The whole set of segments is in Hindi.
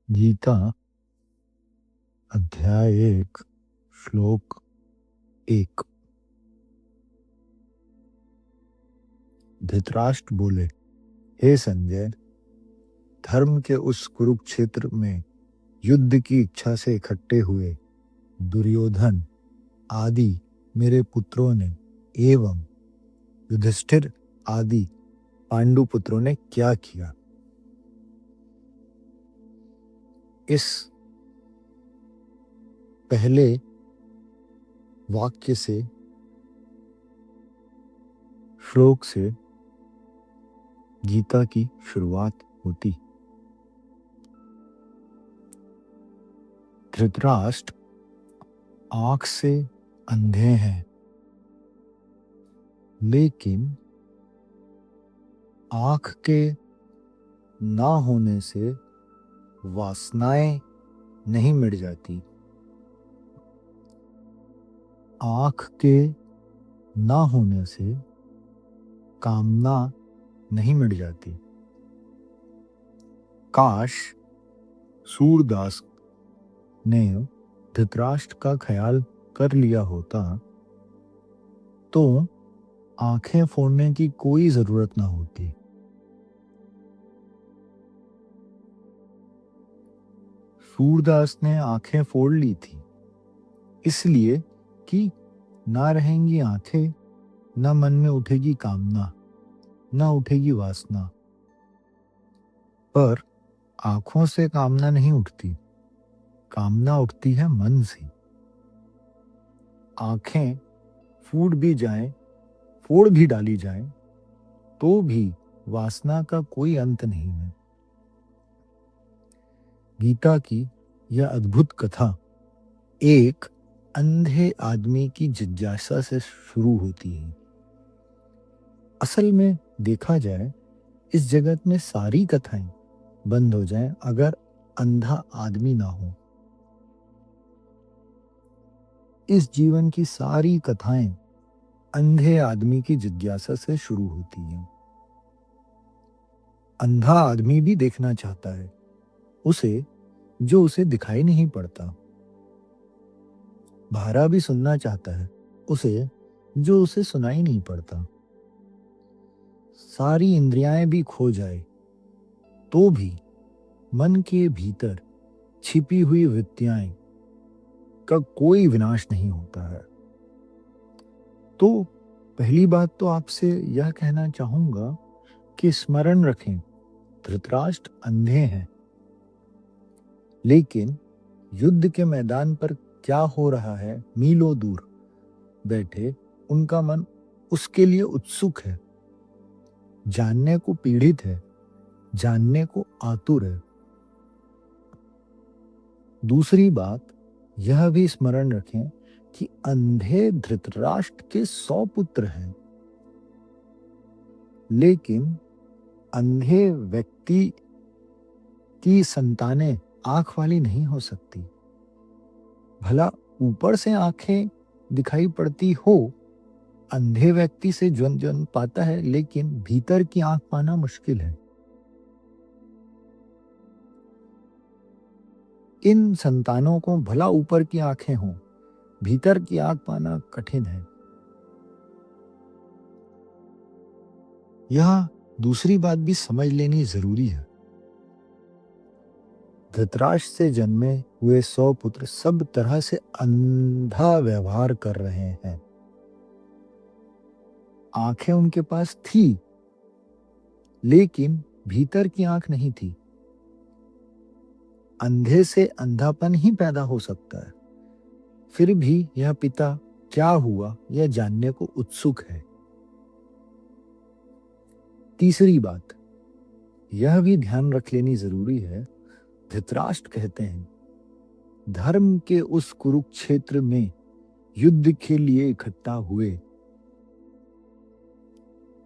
गीता अध्याय 1 श्लोक 1। धृतराष्ट्र बोले, हे संजय, धर्म के उस कुरुक्षेत्र में युद्ध की इच्छा से इकट्ठे हुए दुर्योधन आदि मेरे पुत्रों ने एवं युधिष्ठिर आदि पांडु पुत्रों ने क्या किया। इस पहले वाक्य से श्लोक से गीता की शुरुआत होती। धृतराष्ट्र आंख से अंधे हैं, लेकिन आंख के ना होने से वासनाएं नहीं मिट जाती। आंख के ना होने से कामना नहीं मिट जाती। काश सूरदास ने धृतराष्ट्र का ख्याल कर लिया होता तो आंखें फोड़ने की कोई जरूरत ना होती। सूरदास ने आंखें फोड़ ली थी इसलिए कि ना रहेंगी आंखें, ना मन में उठेगी कामना, ना उठेगी वासना। पर आंखों से कामना नहीं उठती, कामना उठती है मन से। आंखें फूट भी जाएं, फोड़ भी डाली जाएं, तो भी वासना का कोई अंत नहीं है। गीता की यह अद्भुत कथा एक अंधे आदमी की जिज्ञासा से शुरू होती है। असल में देखा जाए, इस जगत में सारी कथाएं बंद हो जाएं अगर अंधा आदमी ना हो। इस जीवन की सारी कथाएं अंधे आदमी की जिज्ञासा से शुरू होती हैं। अंधा आदमी भी देखना चाहता है उसे जो उसे दिखाई नहीं पड़ता। बहरा भी सुनना चाहता है उसे जो उसे सुनाई नहीं पड़ता। सारी इंद्रियाएं भी खो जाए तो भी मन के भीतर छिपी हुई वृत्तियां का कोई विनाश नहीं होता है। तो पहली बात तो आपसे यह कहना चाहूंगा कि स्मरण रखें, धृतराष्ट्र अंधे हैं, लेकिन युद्ध के मैदान पर क्या हो रहा है मीलों दूर बैठे उनका मन उसके लिए उत्सुक है, जानने को पीड़ित है, जानने को आतुर है। दूसरी बात यह भी स्मरण रखें कि अंधे धृतराष्ट्र के 100 पुत्र हैं, लेकिन अंधे व्यक्ति की संतानें आंख वाली नहीं हो सकती। भला ऊपर से आंखें दिखाई पड़ती हो, अंधे व्यक्ति से जन पाता है, लेकिन भीतर की आंख पाना मुश्किल है। इन संतानों को भला ऊपर की आंखें हों, भीतर की आंख पाना कठिन है। यह दूसरी बात भी समझ लेनी जरूरी है। धृतराष्ट्र से जन्मे हुए 100 पुत्र सब तरह से अंधा व्यवहार कर रहे हैं। आंखें उनके पास थी, लेकिन भीतर की आंख नहीं थी। अंधे से अंधापन ही पैदा हो सकता है, फिर भी यह पिता क्या हुआ यह जानने को उत्सुक है। तीसरी बात यह भी ध्यान रख लेनी जरूरी है, धृतराष्ट्र कहते हैं, धर्म के उस कुरुक्षेत्र में युद्ध के लिए इकट्ठा हुए।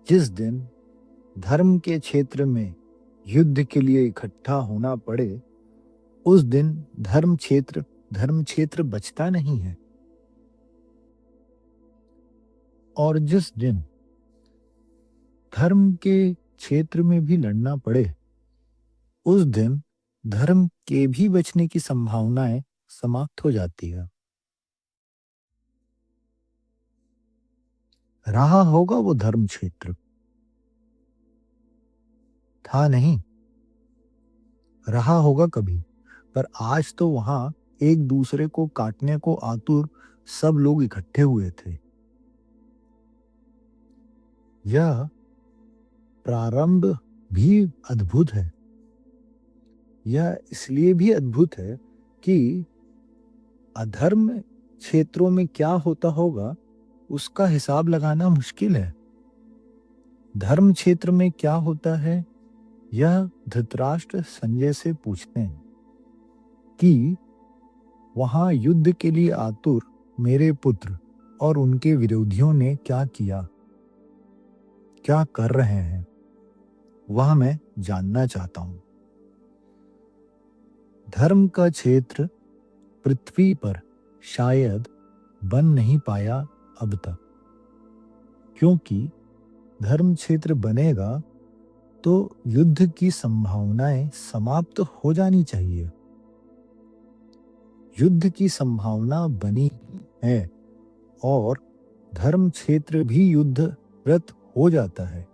जिस दिन धर्म के क्षेत्र में युद्ध के लिए इकट्ठा होना पड़े, उस दिन धर्म क्षेत्र बचता नहीं है। और जिस दिन धर्म के क्षेत्र में भी लड़ना पड़े, उस दिन धर्म के भी बचने की संभावनाएं समाप्त हो जाती है। रहा होगा वो धर्म क्षेत्र, था नहीं, रहा होगा कभी, पर आज तो वहां एक दूसरे को काटने को आतुर सब लोग इकट्ठे हुए थे। यह प्रारंभ भी अद्भुत है। यह इसलिए भी अद्भुत है कि अधर्म क्षेत्रों में क्या होता होगा उसका हिसाब लगाना मुश्किल है। धर्म क्षेत्र में क्या होता है यह धृतराष्ट्र संजय से पूछते हैं कि वहां युद्ध के लिए आतुर मेरे पुत्र और उनके विरोधियों ने क्या किया, क्या कर रहे हैं, वह मैं जानना चाहता हूं। धर्म का क्षेत्र पृथ्वी पर शायद बन नहीं पाया अब तक, क्योंकि धर्म क्षेत्र बनेगा तो युद्ध की संभावनाएं समाप्त हो जानी चाहिए। युद्ध की संभावना बनी है और धर्म क्षेत्र भी युद्धरत हो जाता है,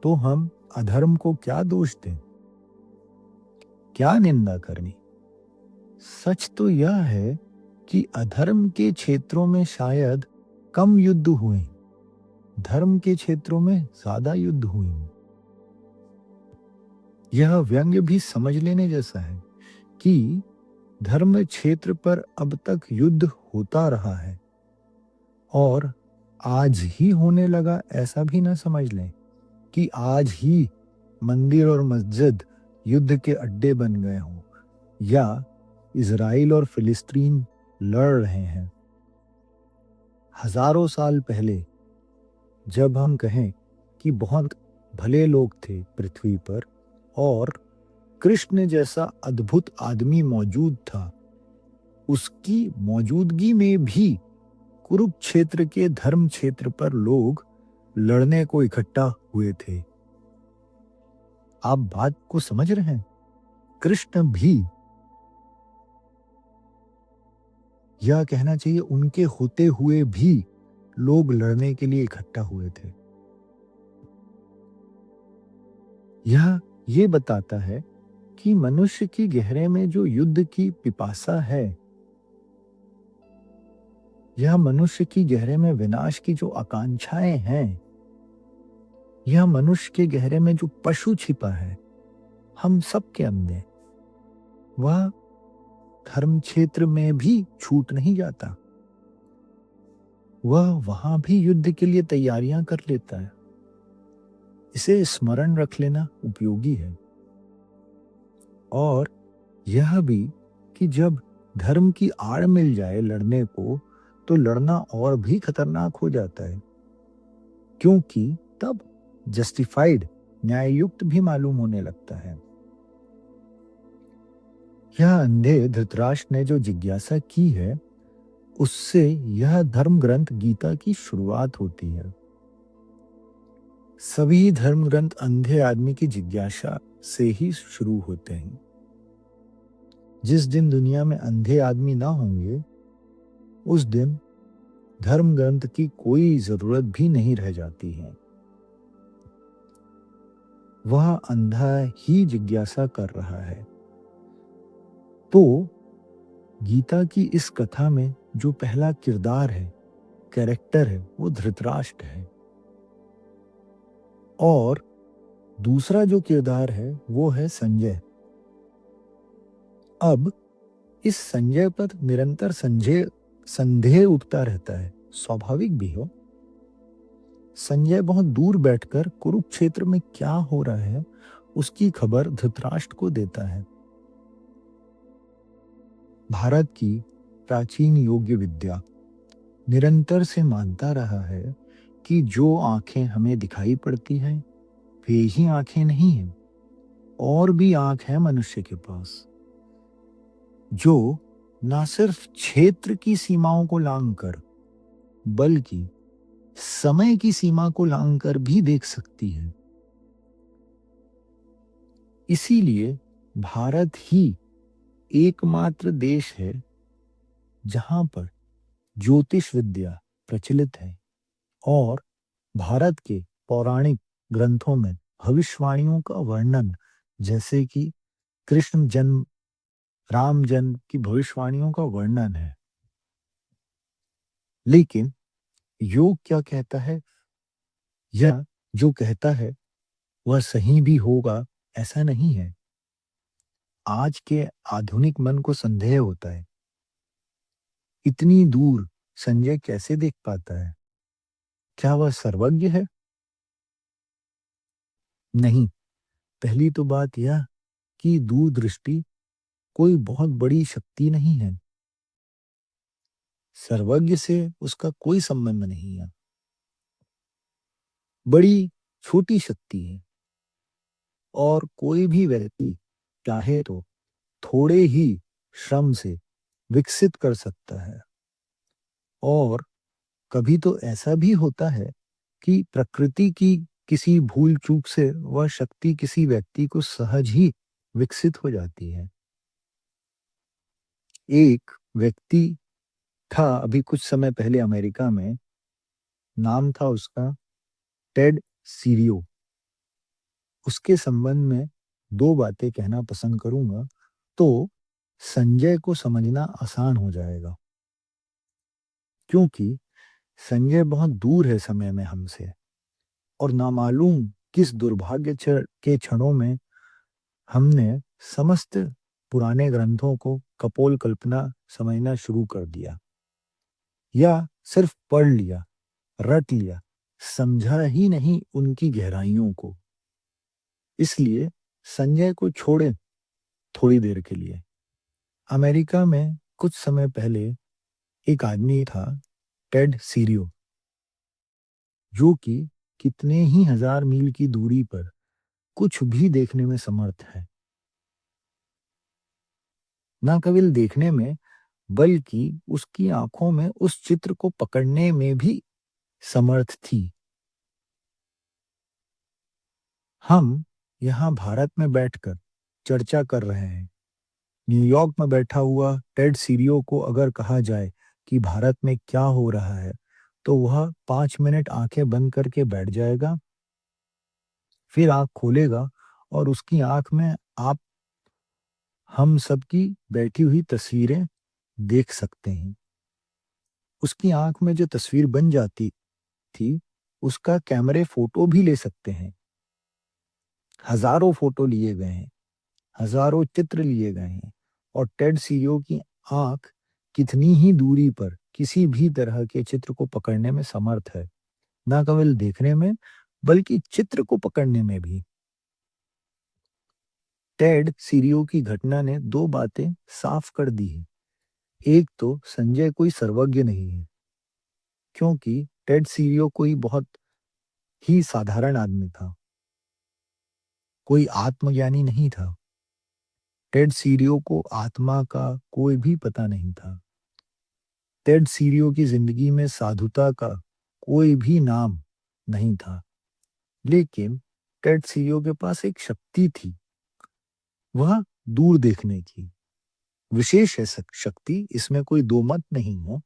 तो हम अधर्म को क्या दोष दें, क्या निंदा करनी। सच तो यह है कि अधर्म के क्षेत्रों में शायद कम युद्ध हुए, धर्म के क्षेत्रों में ज्यादा युद्ध हुए। यह व्यंग्य भी समझ लेने जैसा है कि धर्म क्षेत्र पर अब तक युद्ध होता रहा है और आज ही होने लगा, ऐसा भी ना समझ लें कि आज ही मंदिर और मस्जिद युद्ध के अड्डे बन गए हों या इजराइल और फिलिस्तीन लड़ रहे हैं। हजारों साल पहले जब हम कहें कि बहुत भले लोग थे पृथ्वी पर और कृष्ण जैसा अद्भुत आदमी मौजूद था, उसकी मौजूदगी में भी कुरुक्षेत्र के धर्म क्षेत्र पर लोग लड़ने को इकट्ठा हुए थे। आप बात को समझ रहे हैं? कृष्ण भी, यह कहना चाहिए उनके होते हुए भी लोग लड़ने के लिए इकट्ठा हुए थे। यह ये बताता है कि मनुष्य की गहरे में जो युद्ध की पिपासा है, यह मनुष्य की गहरे में विनाश की जो आकांक्षाएं हैं, यह मनुष्य के गहरे में जो पशु छिपा है हम सब के अंदर, वह धर्म क्षेत्र में भी छूट नहीं जाता। वह वहां भी युद्ध के लिए तैयारियां कर लेता है। इसे स्मरण रख लेना उपयोगी है। और यह भी कि जब धर्म की आड़ मिल जाए लड़ने को, तो लड़ना और भी खतरनाक हो जाता है, क्योंकि तब जस्टिफाइड, न्याययुक्त भी मालूम होने लगता है। यह अंधे धृतराष्ट्र ने जो जिज्ञासा की है, उससे यह धर्म ग्रंथ गीता की शुरुआत होती है। सभी धर्म ग्रंथ अंधे आदमी की जिज्ञासा से ही शुरू होते हैं। जिस दिन दुनिया में अंधे आदमी ना होंगे, उस दिन धर्म ग्रंथ की कोई जरूरत भी नहीं रह जाती है। वह अंधा ही जिज्ञासा कर रहा है। तो गीता की इस कथा में जो पहला किरदार है, कैरेक्टर है, वो धृतराष्ट्र है। और दूसरा जो किरदार है वो है संजय। अब इस संजय पर निरंतर संदेह उठता रहता है, स्वाभाविक भी हो। संजय बहुत दूर बैठकर कुरुक्षेत्र में क्या हो रहा है उसकी खबर धृतराष्ट्र को देता है। भारत की प्राचीन योग्य विद्या निरंतर से मानता रहा है कि जो आंखें हमें दिखाई पड़ती हैं वे ही आंखें नहीं हैं, और भी आंख है मनुष्य के पास, जो ना सिर्फ क्षेत्र की सीमाओं को लांघकर बल्कि समय की सीमा को लांघकर भी देख सकती है। इसीलिए भारत ही एकमात्र देश है जहां पर ज्योतिष विद्या प्रचलित है और भारत के पौराणिक ग्रंथों में भविष्यवाणियों का वर्णन, जैसे कि कृष्ण जन्म, राम जन्म की भविष्यवाणियों का वर्णन है। लेकिन योग क्या कहता है, या जो कहता है वह सही भी होगा, ऐसा नहीं है। आज के आधुनिक मन को संदेह होता है, इतनी दूर संजय कैसे देख पाता है? क्या वह सर्वज्ञ है? नहीं। पहली तो बात यह कि दूरदृष्टि कोई बहुत बड़ी शक्ति नहीं है। सर्वज्ञ से उसका कोई संबंध नहीं है। बड़ी छोटी शक्ति है और कोई भी व्यक्ति चाहे तो थोड़े ही श्रम से विकसित कर सकता है। और कभी तो ऐसा भी होता है कि प्रकृति की किसी भूल चूक से वह शक्ति किसी व्यक्ति को सहज ही विकसित हो जाती है। एक व्यक्ति था अभी कुछ समय पहले अमेरिका में, नाम था उसका टेड सीरियो। उसके संबंध में दो बातें कहना पसंद करूंगा, तो संजय को समझना आसान हो जाएगा। क्योंकि संजय बहुत दूर है समय में हमसे, और नामालूम किस दुर्भाग्य के क्षणों में हमने समस्त पुराने ग्रंथों को कपोल कल्पना समझना शुरू कर दिया, या सिर्फ पढ़ लिया, रट लिया, समझा ही नहीं उनकी गहराइयों को। इसलिए संजय को छोड़े थोड़ी देर के लिए। अमेरिका में कुछ समय पहले एक आदमी था, टेड सीरियो, जो कि कितने ही हजार मील की दूरी पर कुछ भी देखने में समर्थ है। न केवल देखने में, बल्कि उसकी आंखों में उस चित्र को पकड़ने में भी समर्थ थी। हम यहाँ भारत में बैठकर चर्चा कर रहे हैं। न्यूयॉर्क में बैठा हुआ टेड सीरियो को अगर कहा जाए कि भारत में क्या हो रहा है, तो वह 5 मिनट आंखें बंद करके बैठ जाएगा, फिर आंख खोलेगा और उसकी आंख में आप हम सबकी बैठी हुई तस्वीरें देख सकते हैं। उसकी आंख में जो तस्वीर बन जाती थी, उसका कैमरे फोटो भी ले सकते हैं। हजारों फोटो लिए गए हैं, हजारों चित्र लिए गए हैं, और टेड सीरियो की आंख कितनी ही दूरी पर किसी भी तरह के चित्र को पकड़ने में समर्थ है। न केवल देखने में, बल्कि चित्र को पकड़ने में भी। टेड सीरियो की घटना ने दो बातें साफ कर दी है। एक तो संजय कोई सर्वज्ञ नहीं है, क्योंकि टेड सीरियो कोई बहुत ही साधारण आदमी था, कोई आत्मज्ञानी नहीं था। टेड सीरियो को आत्मा का कोई भी पता नहीं था। टेड सीरियो की जिंदगी में साधुता का कोई भी नाम नहीं था। लेकिन टेड सीरियो के पास एक शक्ति थी, वह दूर देखने की। विशेष है शक्ति, इसमें कोई दो मत नहीं है।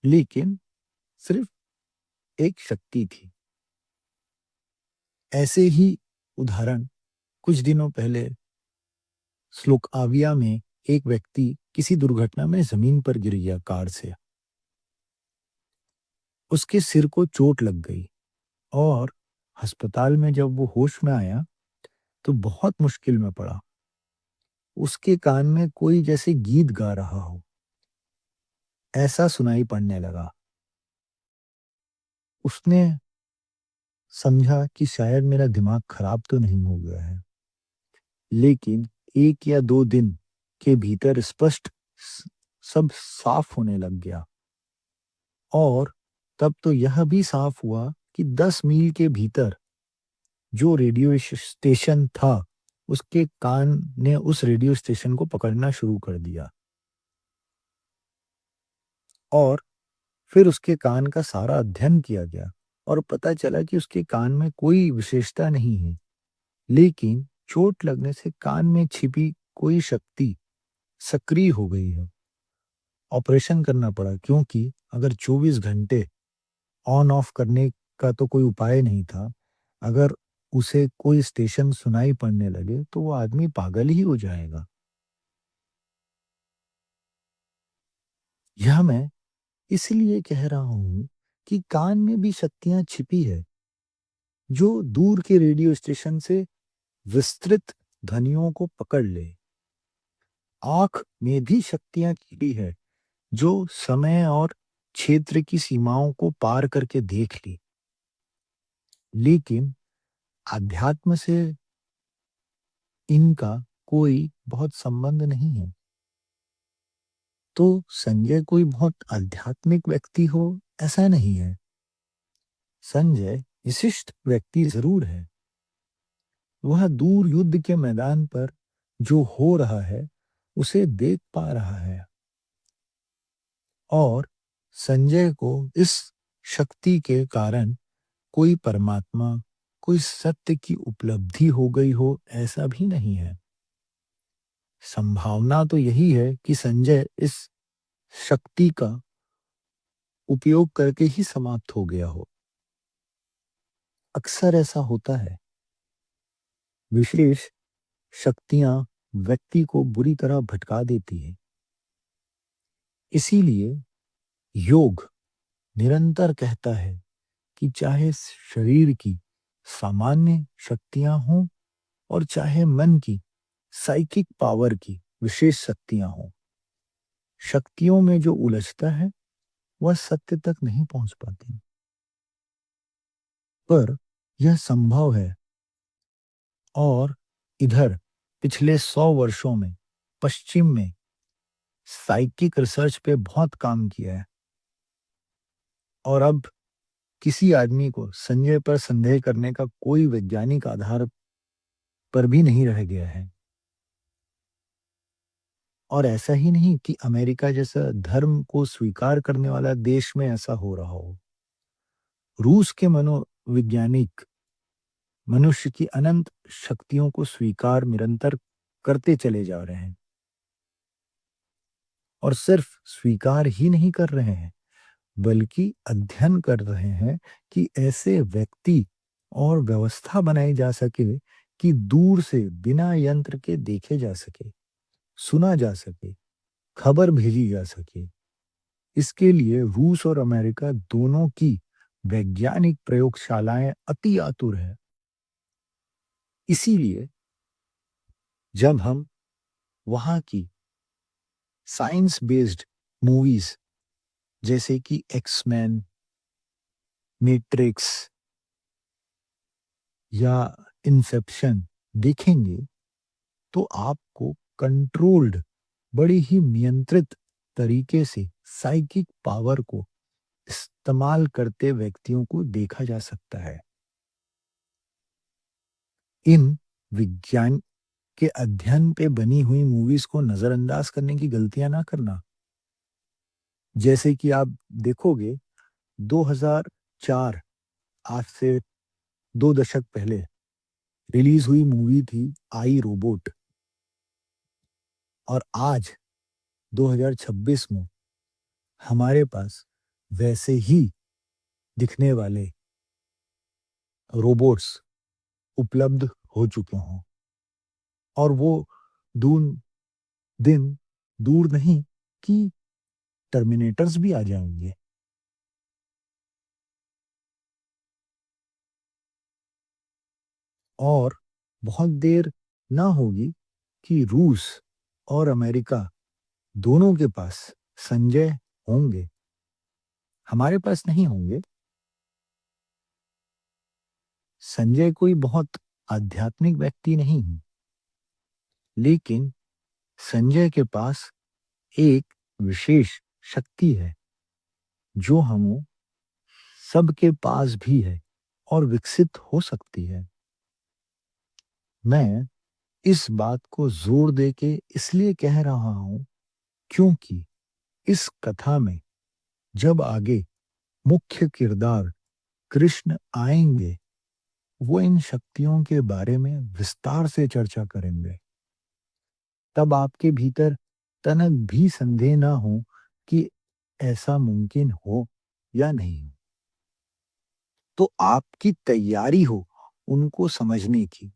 लेकिन सिर्फ एक शक्ति थी। ऐसे ही उदाहरण कुछ दिनों पहले स्लोकाविया में एक व्यक्ति किसी दुर्घटना में जमीन पर गिर गया कार से। उसके सिर को चोट लग गई, और अस्पताल में जब वो होश में आया तो बहुत मुश्किल में पड़ा। उसके कान में कोई जैसे गीत गा रहा हो, ऐसा सुनाई पड़ने लगा। उसने समझा कि शायद मेरा दिमाग खराब तो नहीं हो गया है। लेकिन 1 या 2 दिन के भीतर स्पष्ट सब साफ होने लग गया। और तब तो यह भी साफ हुआ कि 10 मील के भीतर जो रेडियो स्टेशन था, उसके कान ने उस रेडियो स्टेशन को पकड़ना शुरू कर दिया, और फिर उसके कान का सारा अध्ययन किया गया और पता चला कि उसके कान में कोई विशेषता नहीं है। लेकिन चोट लगने से कान में छिपी कोई शक्ति सक्रिय हो गई है। ऑपरेशन करना पड़ा क्योंकि अगर 24 घंटे ऑन ऑफ करने का तो कोई उपाय नहीं था। अगर उसे कोई स्टेशन सुनाई पड़ने लगे तो वो आदमी पागल ही हो जाएगा। यह मैं इसलिए कह रहा हूँ कि कान में भी शक्तियाँ छिपी है, जो दूर के रेडियो स्टेशन से विस्तृत ध्वनियों को पकड़ ले। आँख में भी शक्तियाँ छिपी है, जो समय और क्षेत्र की सीमाओं को पार करके देख ली। लेकिन अध्यात्म से इनका कोई बहुत संबंध नहीं है। तो संजय कोई बहुत आध्यात्मिक व्यक्ति हो, ऐसा नहीं है। संजय विशिष्ट व्यक्ति जरूर है। वह दूर युद्ध के मैदान पर जो हो रहा है उसे देख पा रहा है, और संजय को इस शक्ति के कारण कोई परमात्मा, कोई सत्य की उपलब्धि हो गई हो, ऐसा भी नहीं है। संभावना तो यही है कि संजय इस शक्ति का उपयोग करके ही समाप्त हो गया हो। अक्सर ऐसा होता है। विशेष शक्तियां व्यक्ति को बुरी तरह भटका देती है। इसीलिए योग निरंतर कहता है कि चाहे शरीर की सामान्य शक्तियां हों और चाहे मन की साइकिक पावर की विशेष शक्तियां हों, शक्तियों में जो उलझता है वह सत्य तक नहीं पहुंच पाती। पर यह संभव है, और इधर पिछले 100 वर्षों में पश्चिम में साइकिक रिसर्च पे बहुत काम किया है, और अब किसी आदमी को संजय पर संदेह करने का कोई वैज्ञानिक आधार पर भी नहीं रह गया है। और ऐसा ही नहीं कि अमेरिका जैसा धर्म को स्वीकार करने वाला देश में ऐसा हो रहा हो। रूस के मनोवैज्ञानिक मनुष्य की अनंत शक्तियों को स्वीकार निरंतर करते चले जा रहे हैं, और सिर्फ स्वीकार ही नहीं कर रहे हैं, बल्कि अध्ययन कर रहे हैं कि ऐसे व्यक्ति और व्यवस्था बनाई जा सके कि दूर से बिना यंत्र के देखे जा सके, सुना जा सके, खबर भेजी जा सके। इसके लिए रूस और अमेरिका दोनों की वैज्ञानिक प्रयोगशालाएं अति आतुर है। इसीलिए जब हम वहां की साइंस बेस्ड मूवीज जैसे कि एक्समैन, मैट्रिक्स या इंसेप्शन देखेंगे, तो आपको कंट्रोल्ड, बड़ी ही नियंत्रित तरीके से साइकिक पावर को इस्तेमाल करते व्यक्तियों को देखा जा सकता है। इन विज्ञान के अध्ययन पे बनी हुई मूवीज को नजरअंदाज करने की गलतियां ना करना। जैसे कि आप देखोगे 2004, आज से 2 दशक पहले रिलीज हुई मूवी थी आई रोबोट, और आज 2026 में हमारे पास वैसे ही दिखने वाले रोबोट्स उपलब्ध हो चुके हों, और वो दून दिन दूर नहीं कि टर्मिनेटर्स भी आ जाएंगे। और बहुत देर ना होगी कि रूस और अमेरिका दोनों के पास संजय होंगे, हमारे पास नहीं होंगे। संजय कोई बहुत आध्यात्मिक व्यक्ति नहीं है, लेकिन संजय के पास एक विशेष शक्ति है, जो हम सबके पास भी है और विकसित हो सकती है। मैं इस बात को जोर देके इसलिए कह रहा हूं, क्योंकि इस कथा में जब आगे मुख्य किरदार कृष्ण आएंगे, वो इन शक्तियों के बारे में विस्तार से चर्चा करेंगे। तब आपके भीतर तनक भी संदेह ना हो कि ऐसा मुमकिन हो या नहीं हो। तो आपकी तैयारी हो उनको समझने की।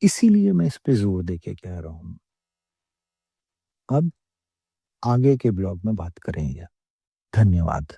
इसीलिए मैं इस पे ज़ोर देके कह रहा हूँ। अब आगे के ब्लॉग में बात करेंगे। धन्यवाद।